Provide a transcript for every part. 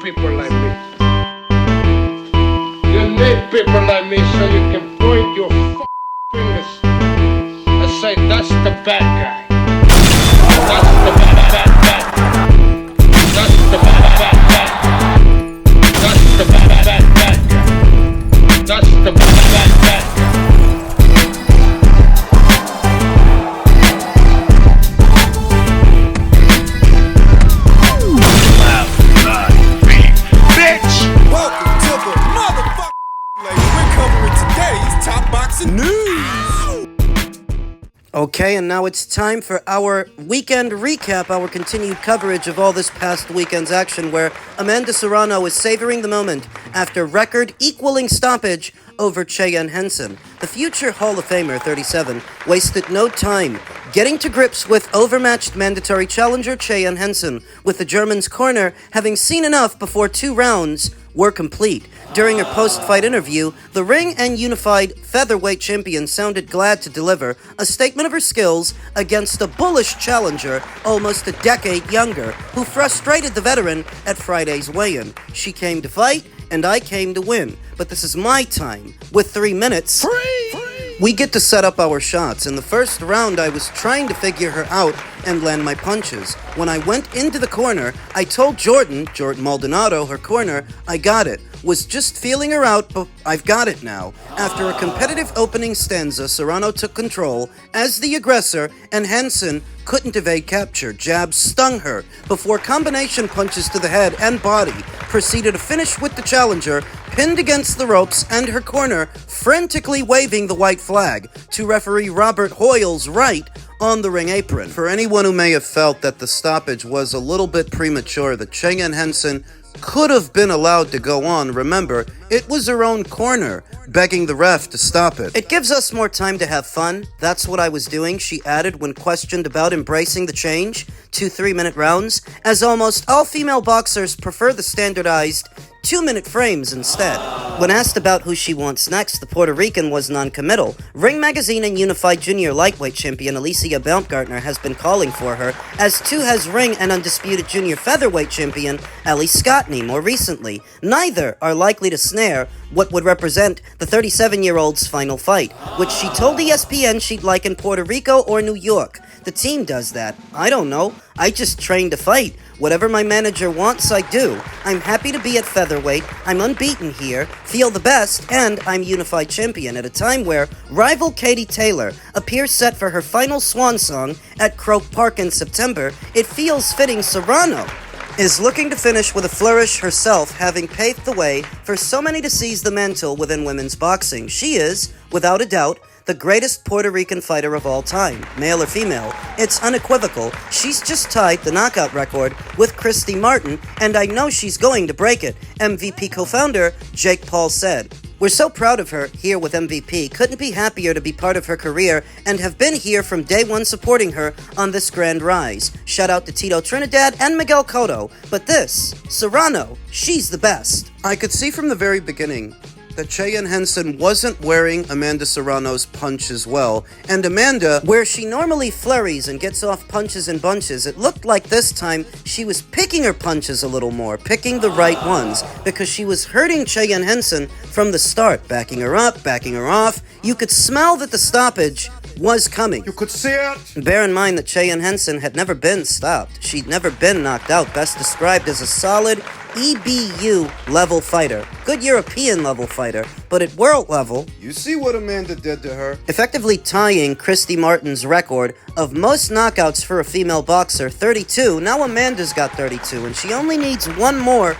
people like me. You need people like me so you can point your fingers and say, that's the bad guy. That's the bad guy. That's the bad guy. That's the bad guy. That's the bad guy. Okay, and now it's time for our weekend recap, our continued coverage of all this past weekend's action, where Amanda Serrano is savoring the moment after record-equaling stoppage over Cheyenne Hanson. The future Hall of Famer, 37, wasted no time getting to grips with overmatched mandatory challenger Cheyenne Hanson, with the German's corner having seen enough before 2 rounds were complete. During her post-fight interview, the ring and unified featherweight champion sounded glad to deliver a statement of her skills against a bullish challenger almost a decade younger, who frustrated the veteran at Friday's weigh-in. She came to fight, and I came to win. But this is my time. With 3 minutes, we get to set up our shots. In the first round, I was trying to figure her out and land my punches. When I went into the corner, I told Jordan Maldonado, her corner, I got it. Was just feeling her out, but I've got it now. After a competitive opening stanza, Serrano took control as the aggressor, and Hanson couldn't evade capture. Jabs stung her before combination punches to the head and body proceeded to finish with the challenger pinned against the ropes and her corner frantically waving the white flag to referee Robert Hoyle's right on the ring apron. For anyone who may have felt that the stoppage was a little bit premature, that Cheyenne Hanson could have been allowed to go on, remember, it was her own corner begging the ref to stop it. It gives us more time to have fun. That's what I was doing, she added when questioned about embracing the change to 3-minute rounds, as almost all female boxers prefer the standardized 2-minute frames instead. When asked about who she wants next, the Puerto Rican was non-committal. Ring Magazine and Unified Junior Lightweight Champion Alicia Baumgartner has been calling for her, as too has Ring and Undisputed Junior Featherweight Champion Ellie Scottney more recently. Neither are likely to snare what would represent the 37-year-old's final fight, which she told ESPN she'd like in Puerto Rico or New York. The team does that. I don't know. I just train to fight. Whatever my manager wants, I do. I'm happy to be at featherweight. I'm unbeaten here, feel the best, and I'm unified champion at a time where rival Katie Taylor appears set for her final swan song at Croke Park in September. It feels fitting Serrano is looking to finish with a flourish herself, having paved the way for so many to seize the mantle within women's boxing. She is, without a doubt, the greatest Puerto Rican fighter of all time, male or female. It's unequivocal. She's just tied the knockout record with Christy Martin, and I know she's going to break it, MVP co-founder Jake Paul said. We're so proud of her here with MVP. Couldn't be happier to be part of her career and have been here from day one supporting her on this grand rise. Shout out to Tito Trinidad and Miguel Cotto. But this, Serrano, she's the best. I could see from the very beginning that Cheyenne Hanson wasn't wearing Amanda Serrano's punch as well. And Amanda, where she normally flurries and gets off punches and bunches, it looked like this time she was picking her punches a little more, picking the right ones, because she was hurting Cheyenne Hanson from the start, backing her up, backing her off. You could smell that the stoppage was coming. You could see it. Bear in mind that Cheyenne Hanson had never been stopped. She'd never been knocked out, best described as a solid EBU level fighter. Good European level fighter, but at world level, You see what Amanda did to her? effectively tying Christy Martin's record of most knockouts for a female boxer, 32. Now Amanda's got 32, and she only needs one more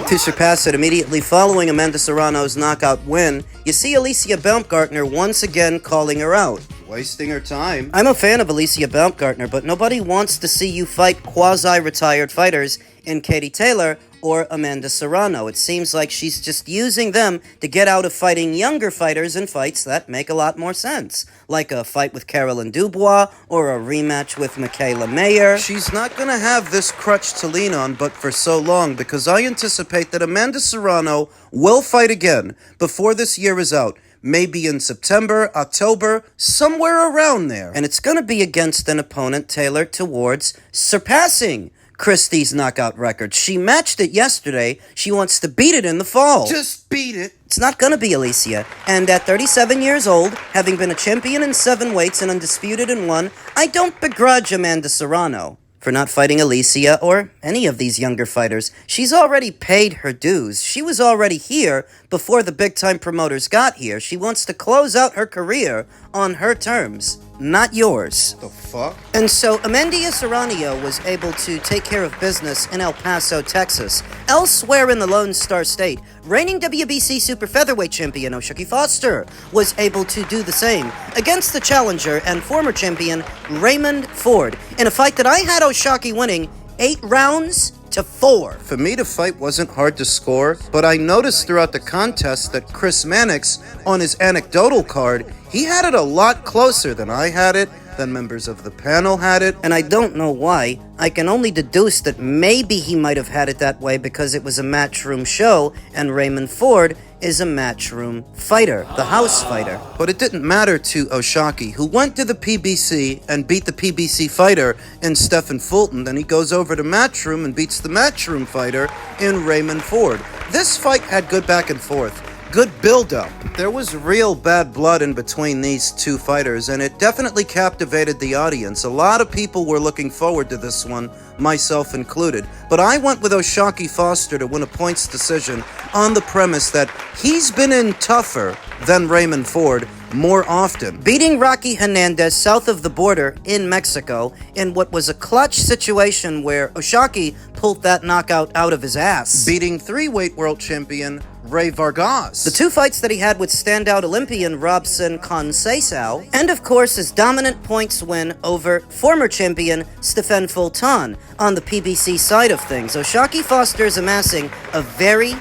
to surpass it. Immediately following Amanda Serrano's knockout win, you see Alicia Baumgartner once again calling her out. Wasting her time. I'm a fan of Alicia Baumgartner, but nobody wants to see you fight quasi-retired fighters in Katie Taylor or Amanda Serrano. It seems like she's just using them to get out of fighting younger fighters in fights that make a lot more sense, like a fight with Carolyn Dubois or a rematch with Michaela Mayer. She's not going to have this crutch to lean on but for so long, because I anticipate that Amanda Serrano will fight again before this year is out. Maybe in September, October, somewhere around there. And it's going to be against an opponent tailored towards surpassing Christie's knockout record. She matched it yesterday. She wants to beat it in the fall. Just beat it. It's not gonna be Alicia. And at 37 years old, having been a champion in 7 weights and undisputed in 1, I don't begrudge Amanda Serrano for not fighting Alicia or any of these younger fighters. She's already paid her dues. She was already here before the big-time promoters got here. She wants to close out her career on her terms, not yours. The fuck? And so Amanda Serrano was able to take care of business in El Paso, Texas. Elsewhere in the Lone Star State, reigning WBC Super Featherweight champion O'Shaquie Foster was able to do the same against the challenger and former champion Raymond Ford in a fight that I had O'Shaquie winning 8 rounds to 4. For me, the fight wasn't hard to score, but I noticed throughout the contest that Chris Mannix, on his anecdotal card, he had it a lot closer than I had it, than members of the panel had it. And I don't know why. I can only deduce that maybe he might have had it that way because it was a matchroom show, and Raymond Ford is a matchroom fighter, the house fighter. But it didn't matter to O'Shaquie, who went to the PBC and beat the PBC fighter in Stephen Fulton. Then he goes over to Matchroom and beats the Matchroom fighter in Raymond Ford. This fight had good back and forth, good build-up. There was real bad blood in between these two fighters, and it definitely captivated the audience. A lot of people were looking forward to this one, myself included. But I went with O'Shaquie Foster to win a points decision on the premise that he's been in tougher than Raymond Ford more often. Beating Rocky Hernandez south of the border in Mexico in what was a clutch situation where O'Shaquie pulled that knockout out of his ass. Beating 3-weight world champion Ray Vargas. The 2 fights that he had with standout Olympian Robson Conceição, and of course his dominant points win over former champion Stephen Fulton on the PBC side of things. O'Shaquie Foster is amassing a very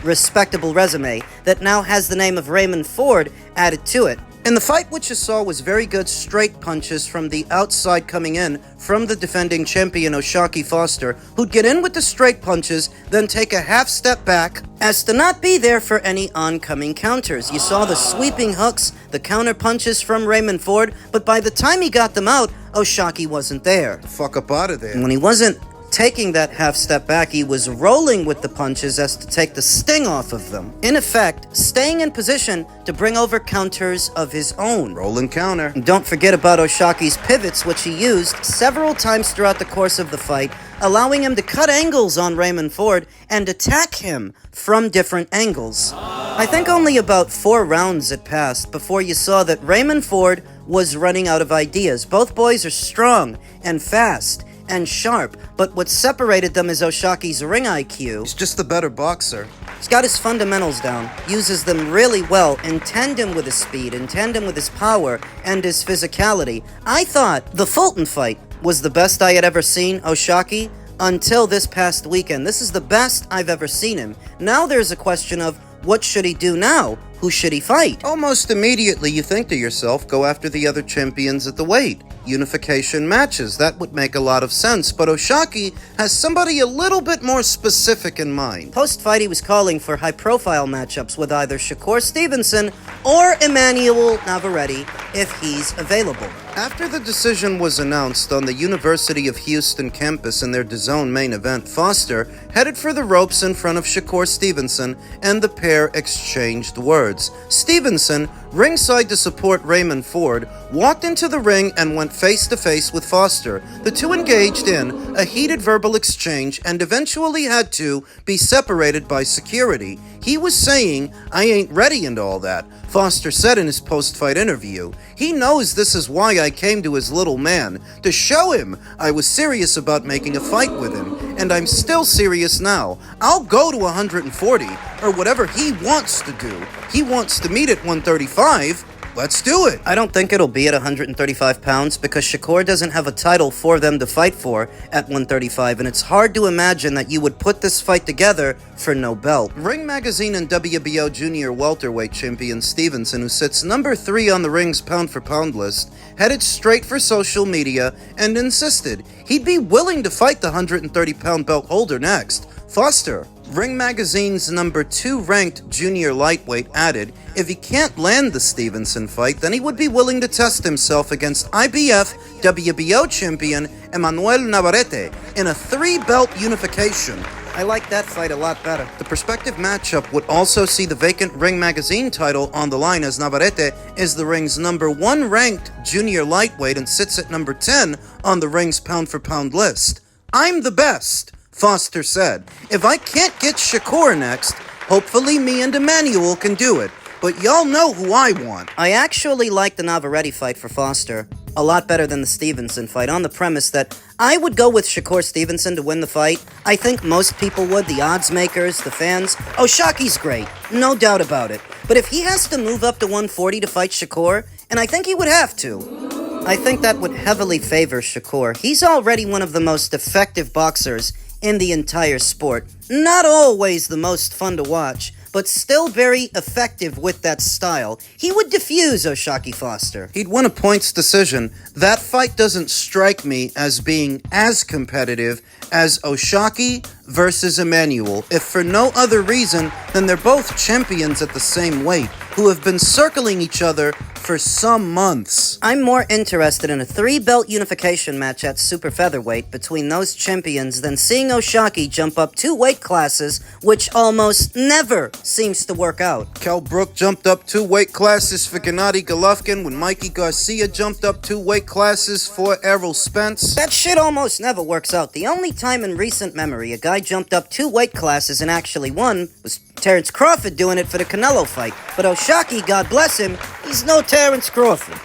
respectable resume that now has the name of Raymond Ford added to it. In the fight, what you saw was very good straight punches from the outside coming in from the defending champion O'Shaquie Foster, who'd get in with the straight punches, then take a half step back as to not be there for any oncoming counters. You saw the sweeping hooks, the counter punches from Raymond Ford, but by the time he got them out, O'Shaquie wasn't there. Fuck up out of there. And when he wasn't taking that half step back, he was rolling with the punches as to take the sting off of them. In effect, staying in position to bring over counters of his own. Rolling counter. And don't forget about O'Shaquie's pivots, which he used several times throughout the course of the fight, allowing him to cut angles on Raymond Ford and attack him from different angles. I think only about 4 rounds had passed before you saw that Raymond Ford was running out of ideas. Both boys are strong and fast and sharp, but what separated them is O'Shaquie's ring IQ. He's just the better boxer. He's got his fundamentals down, uses them really well, in tandem with his speed, in tandem with his power, and his physicality. I thought the Fulton fight was the best I had ever seen O'Shaquie until this past weekend. This is the best I've ever seen him. Now there's a question of, what should he do now? Who should he fight? Almost immediately you think to yourself, go after the other champions at the weight. Unification matches, that would make a lot of sense, but O'Shaquie has somebody a little bit more specific in mind. Post-fight, he was calling for high-profile matchups with either Shakur Stevenson or Emmanuel Navarette if he's available. After the decision was announced on the University of Houston campus in their DAZN main event, Foster headed for the ropes in front of Shakur Stevenson, and the pair exchanged words. Stevenson, ringside to support Raymond Ford, walked into the ring and went face-to-face with Foster. The two engaged in a heated verbal exchange and eventually had to be separated by security. He was saying, "I ain't ready," and all that. Foster said in his post-fight interview, he knows this is why I came to his little man, to show him I was serious about making a fight with him, and I'm still serious now. I'll go to 140, or whatever he wants to do. He wants to meet at 135. Let's do it. I don't think it'll be at 135 pounds because Shakur doesn't have a title for them to fight for at 135, and it's hard to imagine that you would put this fight together for no belt. Ring Magazine and WBO junior welterweight champion Stevenson, who sits number 3 on the ring's pound-for-pound list, headed straight for social media and insisted he'd be willing to fight the 130-pound belt holder next. Foster, Ring Magazine's number 2 ranked junior lightweight, added if he can't land the Stevenson fight, then he would be willing to test himself against IBF WBO champion Emmanuel Navarette in a 3-belt unification. I like that fight a lot better. The prospective matchup would also see the vacant Ring Magazine title on the line, as Navarette is the ring's number 1 ranked junior lightweight and sits at number 10 on the ring's pound-for-pound list. I'm the best, Foster said. If I can't get Shakur next, hopefully me and Emmanuel can do it. But y'all know who I want. I actually like the Navarette fight for Foster a lot better than the Stevenson fight, on the premise that I would go with Shakur Stevenson to win the fight. I think most people would, the odds makers, the fans. Oshaki's great, no doubt about it. But if he has to move up to 140 to fight Shakur, and I think he would have to, I think that would heavily favor Shakur. He's already one of the most effective boxers in the entire sport. Not always the most fun to watch, but still very effective with that style. He would defuse Oshaki Foster. He'd win a points decision. That fight doesn't strike me as being as competitive as Oshaki versus Emmanuel, if for no other reason than they're both champions at the same weight, who have been circling each other for some months. I'm more interested in a 3-belt unification match at super featherweight between those champions than seeing Oshaki jump up 2 weight classes, which almost never seems to work out. Kell Brook jumped up 2 weight classes for Gennady Golovkin when Mikey Garcia jumped up 2 weight classes for Errol Spence. That shit almost never works out. The only time in recent memory a guy jumped up 2 weight classes and actually won was Terrence Crawford doing it for the Canelo fight. But Oshaki, God bless him, he's no Terrence Crawford.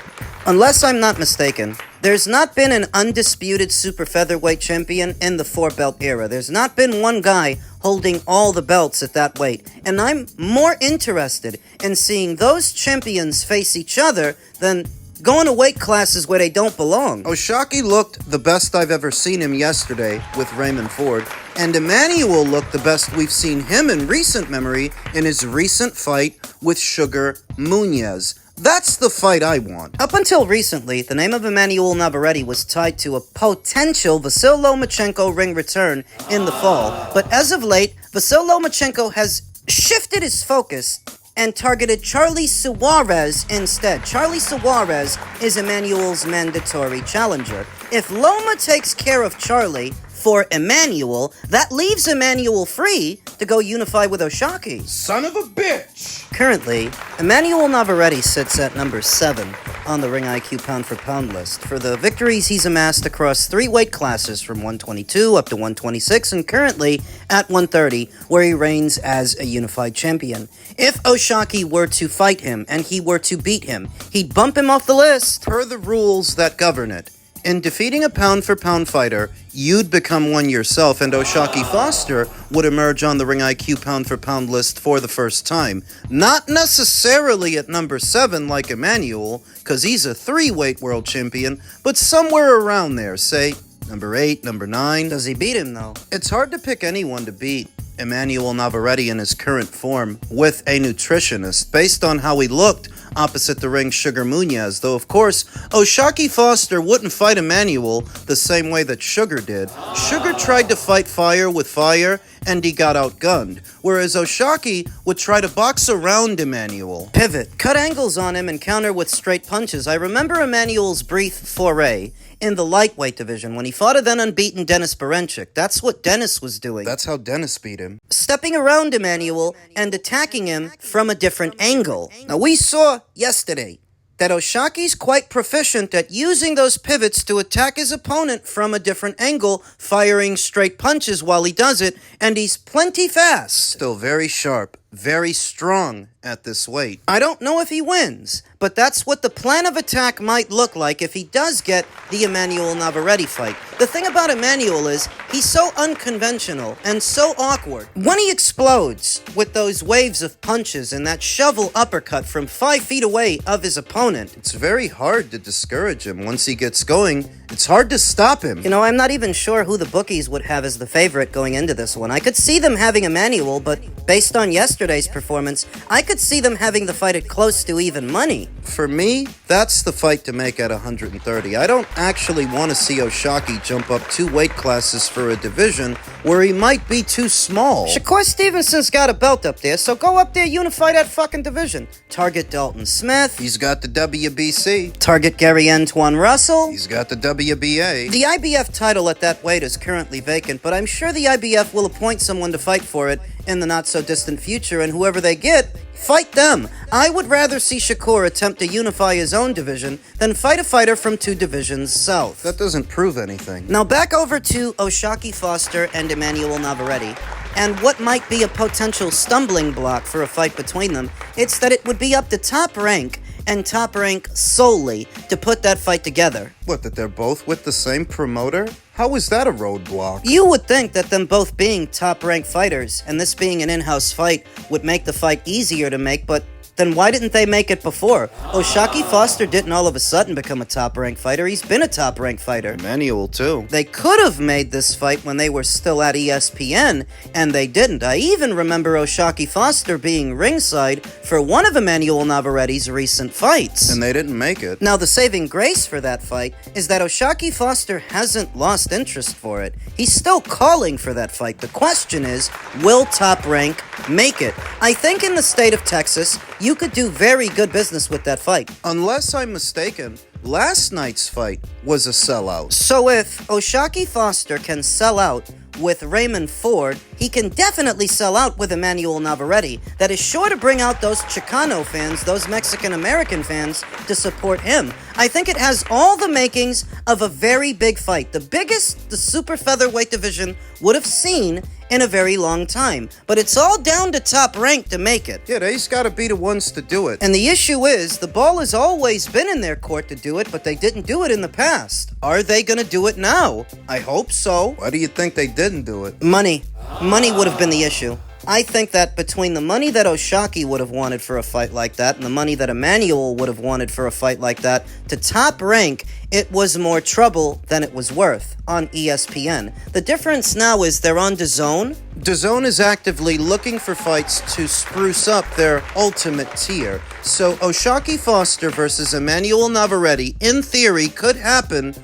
Unless I'm not mistaken, there's not been an undisputed super featherweight champion in the 4-belt era. There's not been one guy holding all the belts at that weight. And I'm more interested in seeing those champions face each other than going to weight classes where they don't belong. Oshaki looked the best I've ever seen him yesterday with Raymond Ford, and Emmanuel looked the best we've seen him in recent memory in his recent fight with Sugar Munez. That's the fight I want. Up until recently, the name of Emmanuel Navarette was tied to a potential Vasyl Lomachenko ring return in the fall, but as of late, Vasyl Lomachenko has shifted his focus and targeted Charlie Suarez instead. Charlie Suarez is Emmanuel's mandatory challenger. If Loma takes care of Charlie for Emmanuel, that leaves Emmanuel free to go unify with Oshaki. Son of a bitch! Currently, Emmanuel Navarette sits at number 7 on the Ring IQ pound-for-pound list for the victories he's amassed across 3 weight classes from 122 up to 126 and currently at 130, where he reigns as a unified champion. If Oshaki were to fight him and he were to beat him, he'd bump him off the list. Per the rules that govern it, in defeating a pound-for-pound fighter, you'd become one yourself, and Oshaki Foster would emerge on the Ring IQ pound-for-pound list for the first time. Not necessarily at number 7 like Emmanuel, because he's a 3-weight world champion, but somewhere around there, say number 8, number 9. Does he beat him, though? It's hard to pick anyone to beat Emmanuel Navarette in his current form with a nutritionist, based on how he looked opposite the ring Sugar Munez, though of course Oshaki Foster wouldn't fight Emmanuel the same way that Sugar did. Sugar tried to fight fire with fire and he got outgunned, whereas Oshaki would try to box around Emmanuel. Pivot, cut angles on him and counter with straight punches. I remember Emmanuel's brief foray in the lightweight division when he fought a then unbeaten Dennis Berenchik. That's what Dennis was doing. That's how Dennis beat him. Stepping around Emmanuel and attacking him from a different angle. Now, we saw yesterday that Oshaki's quite proficient at using those pivots to attack his opponent from a different angle, firing straight punches while he does it, and he's plenty fast. Still very sharp, very strong at this weight. I don't know if he wins, but that's what the plan of attack might look like if he does get the Emmanuel Navarette fight. The thing about Emmanuel is he's so unconventional and so awkward. When he explodes with those waves of punches and that shovel uppercut from 5 feet away of his opponent, it's very hard to discourage him. Once he gets going, it's hard to stop him. You know, I'm not even sure who the bookies would have as the favorite going into this one. I could see them having Emmanuel, but based on yesterday, yesterday's performance, I could see them having the fight at close to even money. For me, that's the fight to make at 130. I don't actually want to see Oshaki jump up 2 weight classes for a division where he might be too small. Shakur Stevenson's got a belt up there, so go up there, unify that fucking division. Target Dalton Smith. He's got the WBC. Target Gary Antoine Russell. He's got the WBA. The IBF title at that weight is currently vacant, but I'm sure the IBF will appoint someone to fight for it in the not-so-distant future, and whoever they get, fight them. I would rather see Shakur attempt to unify his own division than fight a fighter from 2 divisions south. That doesn't prove anything. Now back over to Oshaki Foster and Emmanuel Navarette, and what might be a potential stumbling block for a fight between them. It's that it would be up to Top Rank, and Top Rank solely, to put that fight together. What, that they're both with the same promoter? How is that a roadblock? You would think that them both being top-ranked fighters, and this being an in-house fight, would make the fight easier to make, but then why didn't they make it before? Oshaki Foster didn't all of a sudden become a top-ranked fighter. He's been a top-ranked fighter. Emmanuel, too. They could have made this fight when they were still at ESPN, and they didn't. I even remember Oshaki Foster being ringside for one of Emmanuel Navarette's recent fights. And they didn't make it. Now, the saving grace for that fight is that Oshaki Foster hasn't lost interest for it. He's still calling for that fight. The question is, will Top Rank make it? I think in the state of Texas, you could do very good business with that fight. Unless I'm mistaken, last night's fight was a sellout. So if Oshaki Foster can sell out with Raymond Ford, he can definitely sell out with Emmanuel Navarette. That is sure to bring out those Chicano fans, those Mexican-American fans, to support him. I think it has all the makings of a very big fight. The biggest the super featherweight division would have seen in a very long time. But it's all down to Top Rank to make it. Yeah, they's gotta be the ones to do it. And the issue is, the ball has always been in their court to do it, but they didn't do it in the past. Are they gonna do it now? I hope so. Why do you think they didn't do it? Money. Money would have been the issue. I think that between the money that Oshaki would have wanted for a fight like that and the money that Emmanuel would have wanted for a fight like that, to Top Rank, it was more trouble than it was worth on ESPN. The difference now is they're on DAZN. DAZN is actively looking for fights to spruce up their ultimate tier. So Oshaki Foster versus Emmanuel Navarette, in theory, could happen,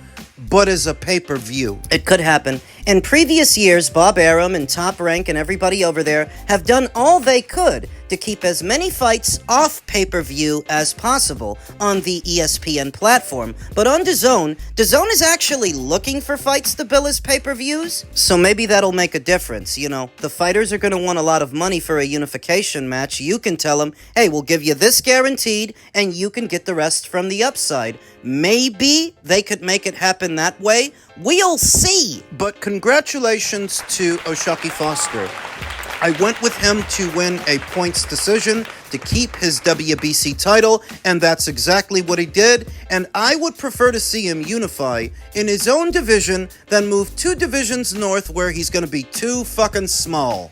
but as a pay-per-view. It could happen. In previous years, Bob Arum and Top Rank and everybody over there have done all they could to keep as many fights off pay-per-view as possible on the ESPN platform. But on DAZN, DAZN is actually looking for fights to bill as pay-per-views, so maybe that'll make a difference. You know, the fighters are going to want a lot of money for a unification match. You can tell them, hey, we'll give you this guaranteed, and you can get the rest from the upside. Maybe they could make it happen that way. We'll see. But congratulations to Oshaki Foster. I went with him to win a points decision to keep his WBC title, and that's exactly what he did, and I would prefer to see him unify in his own division than move 2 divisions north where he's gonna be too fucking small.